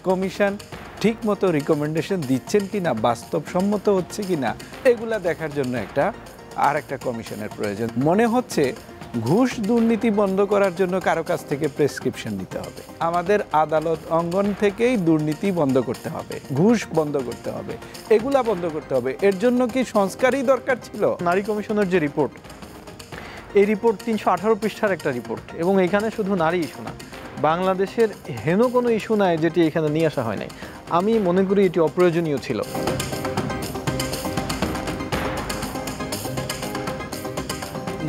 Commission ঠিকমতো recommendation দিচ্ছেন কিনা, বাস্তবসম্মত হচ্ছে কিনা, এগুলা দেখার জন্য আরেকটা কমিশনের প্রয়োজন। মনে হচ্ছে ঘুষ দুর্নীতি বন্ধ করার জন্য কারো কাছ থেকে প্রেসক্রিপশন নিতে হবে। আমাদের আদালত অঙ্গন থেকেই দুর্নীতি বন্ধ করতে হবে, ঘুষ বন্ধ করতে হবে, এগুলা বন্ধ করতে হবে। এর জন্য কি সংস্কারই দরকার ছিল? নারী কমিশনের যে রিপোর্ট, এই রিপোর্ট ৩১৮ পৃষ্ঠার একটা রিপোর্ট, এবং এখানে শুধু নারী ইস্যু না, বাংলাদেশের হেন কোনো ইস্যু নাই যেটি এখানে নিয়ে আসা হয় নাই। আমি মনে করি এটি অপ্রয়োজনীয় ছিল।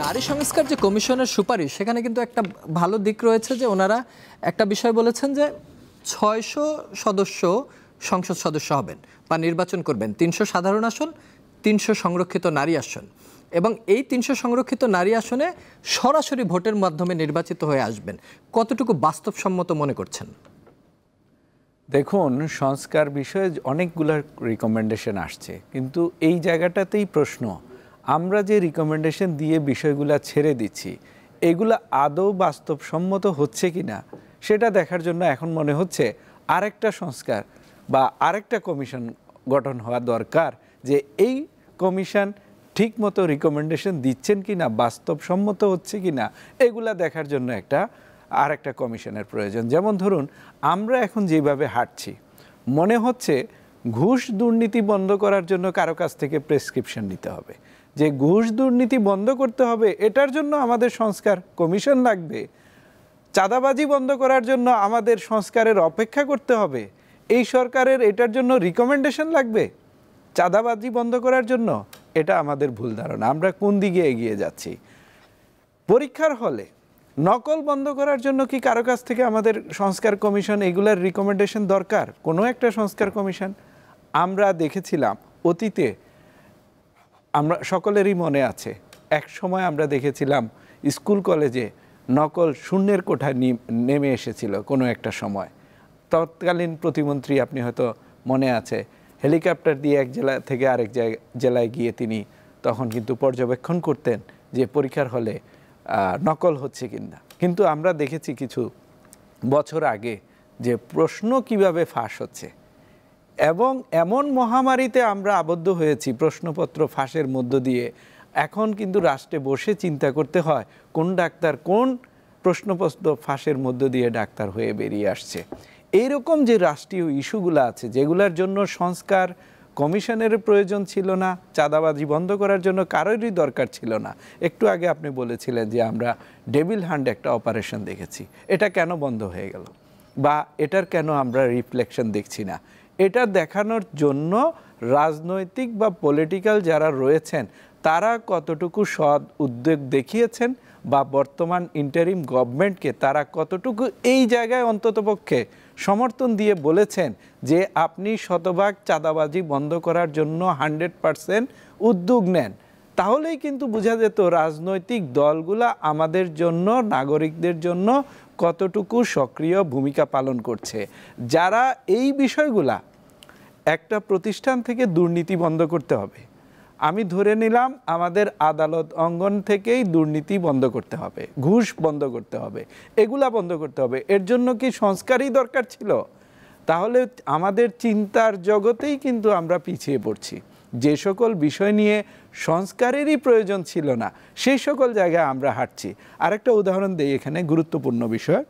নারী সংস্কার যে কমিশনের সুপারিশ, সেখানে কিন্তু একটা ভালো দিক রয়েছে যে ওনারা একটা বিষয় বলেছেন যে ৬০০ সদস্য সংসদ সদস্য হবেন বা নির্বাচন করবেন, ৩০০ সাধারণ আসন, ৩০০ সংরক্ষিত নারী আসন, এবং এই ৩০০ সংরক্ষিত নারী আসনে সরাসরি ভোটের মাধ্যমে নির্বাচিত হয়ে আসবেন। কতটুকু বাস্তবসম্মত মনে করছেন? দেখুন, সংস্কার বিষয়ে অনেকগুলো রিকমেন্ডেশন আসছে, কিন্তু এই জায়গাটাতেই প্রশ্ন, আমরা যে রিকমেন্ডেশন দিয়ে বিষয়গুলো ছেড়ে দিচ্ছি, এগুলো আদৌ বাস্তবসম্মত হচ্ছে কিনা সেটা দেখার জন্য এখন মনে হচ্ছে আরেকটা সংস্কার বা আরেকটা কমিশন গঠন হওয়া দরকার, যে এই কমিশন ঠিকমতো রিকমেন্ডেশন দিচ্ছেন কিনা, বাস্তবসম্মত হচ্ছে কিনা, এগুলা দেখার জন্য আরেকটা কমিশনের প্রয়োজন। যেমন ধরুন, আমরা এখন যেভাবে হাঁটছি, মনে হচ্ছে ঘুষ দুর্নীতি বন্ধ করার জন্য কারো কাছ থেকে প্রেসক্রিপশন নিতে হবে, যে ঘুষ দুর্নীতি বন্ধ করতে হবে, এটার জন্য আমাদের সংস্কার কমিশন লাগবে। চাঁদাবাজি বন্ধ করার জন্য আমাদের সংস্কারের অপেক্ষা করতে হবে, এই সরকারের এটার জন্য রিকমেন্ডেশন লাগবে চাঁদাবাজি বন্ধ করার জন্য। এটা আমাদের ভুল ধারণা। আমরা কোন দিকে এগিয়ে যাচ্ছি? পরীক্ষার হলে নকল বন্ধ করার জন্য কি কারো কাছ থেকে আমাদের সংস্কার কমিশন এগুলার রিকমেন্ডেশন দরকার? কোনো একটা সংস্কার কমিশন। আমরা দেখেছিলাম অতীতে, আমরা সকলেরই মনে আছে, এক সময় আমরা দেখেছিলাম স্কুল কলেজে নকল শূন্যের কোঠায় নেমে এসেছিল কোনো একটা সময়। তৎকালীন প্রতিমন্ত্রী, আপনি হয়তো মনে আছে, হেলিকপ্টার দিয়ে এক জেলা থেকে আরেক জেলায় গিয়ে তিনি তখন কিন্তু পর্যবেক্ষণ করতেন যে পরীক্ষার হলে নকল হচ্ছে কিনা। কিন্তু আমরা দেখেছি কিছু বছর আগে যে প্রশ্ন কিভাবে ফাঁস হচ্ছে, এবং এমন মহামারীতে আমরা আবদ্ধ হয়েছি প্রশ্নপত্র ফাঁসের মধ্য দিয়ে। এখন কিন্তু রাষ্ট্রে বসে চিন্তা করতে হয় কোন ডাক্তার কোন প্রশ্নপত্র ফাঁসের মধ্য দিয়ে ডাক্তার হয়ে বেরিয়ে আসছে। এইরকম যে রাষ্ট্রীয় ইস্যুগুলো আছে, যেগুলোর জন্য সংস্কার কমিশনের প্রয়োজন ছিল না, চাঁদাবাজি বন্ধ করার জন্য কারোরই দরকার ছিল না। একটু আগে আপনি বলেছিলেন যে আমরা ডেভিল হান্ট একটা অপারেশন দেখেছি, এটা কেন বন্ধ হয়ে গেল, বা এটার কেন আমরা রিফ্লেকশন দেখছি না? এটা দেখানোর জন্য রাজনৈতিক বা পলিটিক্যাল যারা রয়েছেন তারা কতটুকু সৎ উদ্যোগ দেখিয়েছেন, বা বর্তমান ইন্টারিম গভর্নমেন্টকে তারা কতটুকু এই জায়গায় অন্ততপক্ষে সমর্থন দিয়ে বলেছেন যে আপনি শতভাগ চাঁদাবাজি বন্ধ করার জন্য 100% উদ্যোগ নেন। তাহলেই কিন্তু বোঝা যেত রাজনৈতিক দলগুলা আমাদের জন্য, নাগরিকদের জন্য কতটুকু সক্রিয় ভূমিকা পালন করছে। যারা এই বিষয়গুলা, একটা প্রতিষ্ঠান থেকে দুর্নীতি বন্ধ করতে হবে, আমি ধরে নিলাম আমাদের আদালত অঙ্গন থেকেই দুর্নীতি বন্ধ করতে হবে, ঘুষ বন্ধ করতে হবে, এগুলা বন্ধ করতে হবে। এর জন্য কি সংস্কারই দরকার ছিল? তাহলে আমাদের চিন্তার জগতেই কিন্তু আমরা পিছিয়ে পড়ছি। যে সকল বিষয় নিয়ে সংস্কারেরই প্রয়োজন ছিল না, সেই সকল জায়গায় আমরা হাঁটছি। আরেকটা উদাহরণ দিই এখানে, গুরুত্বপূর্ণ বিষয়।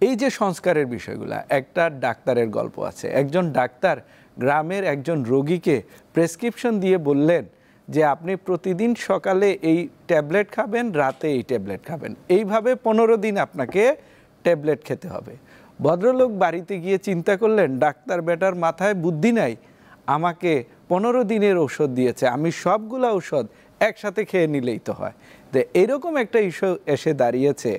এই যে সংস্কারের বিষয়গুলা, একটা ডাক্তারের গল্প আছে। একজন ডাক্তার গ্রামের একজন রোগীকে প্রেসক্রিপশন দিয়ে বললেন যে আপনি প্রতিদিন সকালে এই ট্যাবলেট খাবেন, রাতে এই ট্যাবলেট খাবেন, এইভাবে 15 দিন আপনাকে ট্যাবলেট খেতে হবে। ভদ্রলোক বাড়িতে গিয়ে চিন্তা করলেন, ডাক্তার বেটার মাথায় বুদ্ধি নাই, আমাকে 15 দিনের ঔষধ দিয়েছে, আমি সবগুলা ঔষধ একসাথে খেয়ে নিলেই তো হয়। তো এরকম একটা ইস্যু এসে দাঁড়িয়েছে।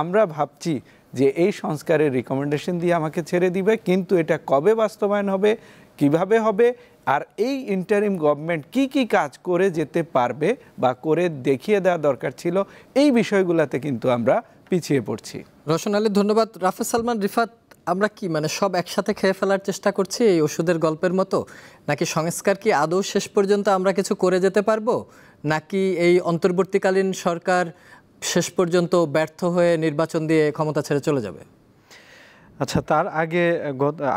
আমরা ভাবছি যে এই সংস্কারের রিকমেন্ডেশন দিয়ে আমাকে ছেড়ে দিবে, কিন্তু এটা কবে বাস্তবায়ন হবে, কিভাবে হবে, আর এই ইন্টারিম গভর্নমেন্ট কি কি কাজ করে যেতে পারবে বা করে দেখিয়ে দেওয়া দরকার ছিল, এই বিষয়গুলোতে কিন্তু আমরা পিছিয়ে পড়ছি। রওশন আলী, ধন্যবাদ। রাফেজ সালমান, রিফাত, আমরা কি সব একসাথে খেয়ে ফেলার চেষ্টা করছি এই ওষুধের গল্পের মতো, নাকি সংস্কার কি আদৌ শেষ পর্যন্ত আমরা কিছু করে যেতে পারবো, নাকি এই অন্তর্বর্তীকালীন সরকার শেষ পর্যন্ত ব্যর্থ হয়ে নির্বাচন দিয়ে ক্ষমতা ছেড়ে চলে যাবে? আচ্ছা, তার আগে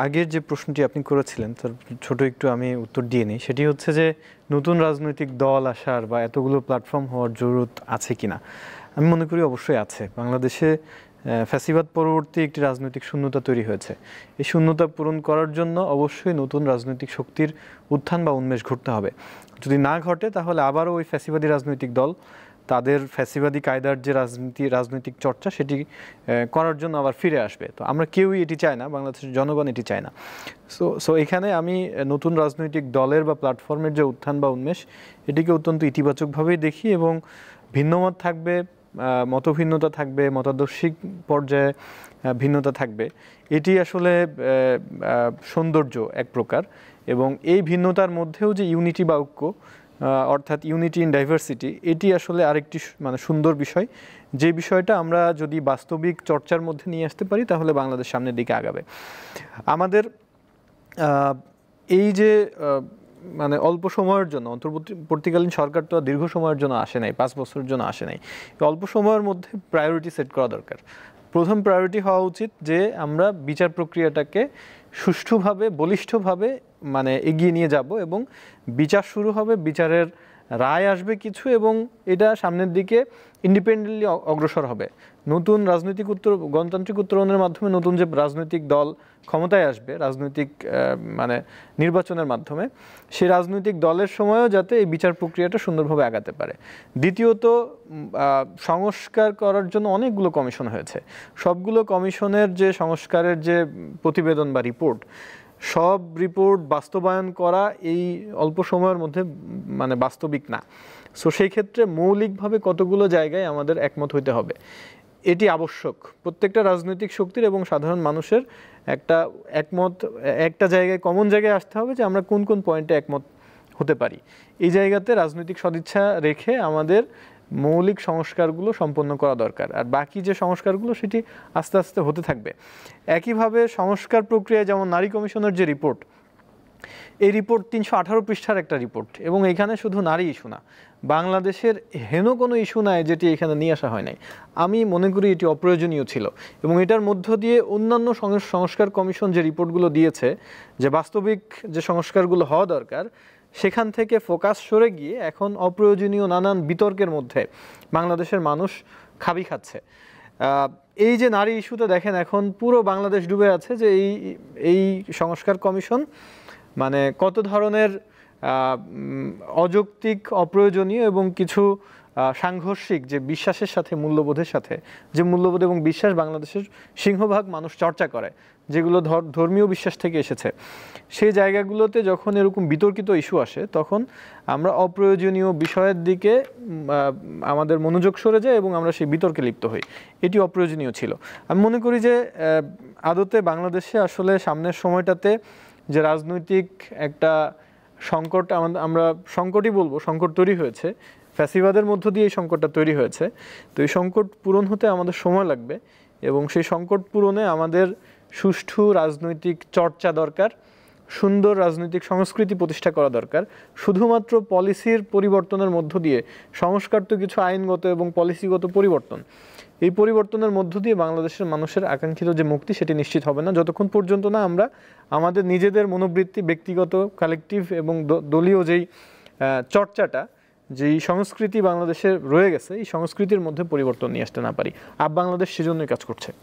আগের যে প্রশ্নটি আপনি করেছিলেন তার ছোট একটু আমি উত্তর দিয়ে নিই। সেটি হচ্ছে যে নতুন রাজনৈতিক দল আসার বা এতগুলো প্ল্যাটফর্ম হওয়ার জরুরত আছে কিনা। আমি মনে করি অবশ্যই আছে। বাংলাদেশে ফ্যাসিবাদ পরবর্তী একটি রাজনৈতিক শূন্যতা তৈরি হয়েছে। এই শূন্যতা পূরণ করার জন্য অবশ্যই নতুন রাজনৈতিক শক্তির উত্থান বা উন্মেষ ঘটতে হবে। যদি না ঘটে তাহলে আবারও ওই ফ্যাসিবাদী রাজনৈতিক দল তাদের ফ্যাসিবাদী কায়দার যে রাজনৈতিক চর্চা সেটি করার জন্য আবার ফিরে আসবে। তো আমরা কেউই এটি চাই না, বাংলাদেশের জনগণ এটি চায় না। সো এখানে আমি নতুন রাজনৈতিক দলের বা প্ল্যাটফর্মের যে উত্থান বা উন্মেষ এটিকে অত্যন্ত ইতিবাচকভাবেই দেখি, এবং ভিন্নমত থাকবে, মতভিন্নতা থাকবে, মতাদর্শিক পর্যায়ে ভিন্নতা থাকবে, এটি আসলে সৌন্দর্য এক প্রকার। এবং এই ভিন্নতার মধ্যেও যে ইউনিটি বা ঐক্য, অর্থাৎ ইউনিটি ইন ডাইভার্সিটি, এটি আসলে আরেকটি মানে সুন্দর বিষয়, যে বিষয়টা আমরা যদি বাস্তবিক চর্চার মধ্যে নিয়ে আসতে পারি তাহলে বাংলাদেশ সামনের দিকে আগাবে। আমাদের এই যে মানে অল্প সময়ের জন্য, অন্তর্বর্তীকালীন সরকার তো দীর্ঘ সময়ের জন্য আসে নাই, 5 বছরের জন্য আসে নাই, অল্প সময়ের মধ্যে প্রায়োরিটি সেট করা দরকার। প্রথম প্রায়োরিটি হওয়া উচিত যে আমরা বিচার প্রক্রিয়াটাকে সুষ্ঠুভাবে, বলিষ্ঠভাবে মানে এগিয়ে নিয়ে যাব, এবং বিচার শুরু হবে, বিচারের রায় আসবে কিছু, এবং এটা সামনের দিকে ইন্ডিপেন্ডেন্টলি অগ্রসর হবে। নতুন গণতান্ত্রিক উত্তরণের মাধ্যমে নতুন যে রাজনৈতিক দল ক্ষমতায় আসবে রাজনৈতিক মানে নির্বাচনের মাধ্যমে, সেই রাজনৈতিক দলের সময়ও যাতে এই বিচার প্রক্রিয়াটা সুন্দরভাবে আগাতে পারে। দ্বিতীয়ত, সংস্কার করার জন্য অনেকগুলো কমিশন হয়েছে। সবগুলো কমিশনের যে সংস্কারের যে প্রতিবেদন বা রিপোর্ট, সব রিপোর্ট বাস্তবায়ন করা এই অল্প সময়ের মধ্যে মানে বাস্তবিক না। সো সেই ক্ষেত্রে মৌলিকভাবে কতগুলো জায়গায় আমাদের একমত হইতে হবে, এটি আবশ্যক। প্রত্যেকটা রাজনৈতিক শক্তির এবং সাধারণ মানুষের একটা জায়গায়, কমন জায়গায় আসতে হবে যে আমরা কোন কোন পয়েন্টে একমত হতে পারি। এই জায়গাতে রাজনৈতিক সদিচ্ছা রেখে আমাদের মৌলিক সংস্কারগুলো সম্পন্ন করা দরকার, আর বাকি যে সংস্কারগুলো সেটি আস্তে আস্তে হতে থাকবে। একইভাবে সংস্কার প্রক্রিয়ায় যেমন নারী কমিশনের যে রিপোর্ট, এই রিপোর্ট 318 পৃষ্ঠার একটা রিপোর্ট, এবং এখানে শুধু নারী ইস্যু না, বাংলাদেশের হেন কোনো ইস্যু নাই যেটি এখানে নিয়ে আসা হয় নাই। আমি মনে করি এটি অপ্রয়োজনীয় ছিল, এবং এটার মধ্য দিয়ে অন্যান্য সংস্কার কমিশন যে রিপোর্টগুলো দিয়েছে, যে বাস্তবিক যে সংস্কারগুলো হওয়া দরকার, সেখান থেকে ফোকাস সরে গিয়ে এখন অপ্রয়োজনীয় নানান বিতর্কের মধ্যে বাংলাদেশের মানুষ খাবি খাচ্ছে। এই যে নারী ইস্যুতে দেখেন এখন পুরো বাংলাদেশ ডুবে আছে, যে এই সংস্কার কমিশন মানে কত ধরনের অযৌক্তিক, অপ্রয়োজনীয় এবং কিছু সাংঘর্ষিক যে বিশ্বাসের সাথে, মূল্যবোধের সাথে, যে মূল্যবোধ এবং বিশ্বাস বাংলাদেশের সিংহভাগ মানুষ চর্চা করে, যেগুলো ধর্মীয় বিশ্বাস থেকে এসেছে, সেই জায়গাগুলোতে যখন এরকম বিতর্কিত ইস্যু আসে, তখন আমরা অপ্রয়োজনীয় বিষয়ের দিকে আমাদের মনোযোগ সরে যায় এবং আমরা সেই বিতর্কে লিপ্ত হই। এটি অপ্রয়োজনীয় ছিল। আমি মনে করি যে আদতে বাংলাদেশে আসলে সামনের সময়টাতে যে রাজনৈতিক একটা সংকট, আমরা সংকটই বলবো, সংকট তৈরি হয়েছে, ফ্যাসিবাদের মধ্য দিয়ে এই সংকটটা তৈরি হয়েছে। তো এই সংকট পূরণ হতে আমাদের সময় লাগবে, এবং সেই সংকট পূরণে আমাদের সুষ্ঠু রাজনৈতিক চর্চা দরকার, সুন্দর রাজনৈতিক সংস্কৃতি প্রতিষ্ঠা করা দরকার। শুধুমাত্র পলিসির পরিবর্তনের মধ্য দিয়ে, সংস্কার তো কিছু আইনগত এবং পলিসিগত পরিবর্তন, এই পরিবর্তনের মধ্য দিয়ে বাংলাদেশের মানুষের আকাঙ্ক্ষিত যে মুক্তি সেটি নিশ্চিত হবে না, যতক্ষণ পর্যন্ত না আমরা আমাদের নিজেদের মনোবৃত্তি, ব্যক্তিগত, কালেকটিভ এবং দলীয় যেই চর্চাটা, যেই সংস্কৃতি বাংলাদেশে রয়ে গেছে, এই সংস্কৃতির মধ্যে পরিবর্তন নিয়ে আসতে না পারি। বাংলাদেশ সেজন্যই কাজ করছে।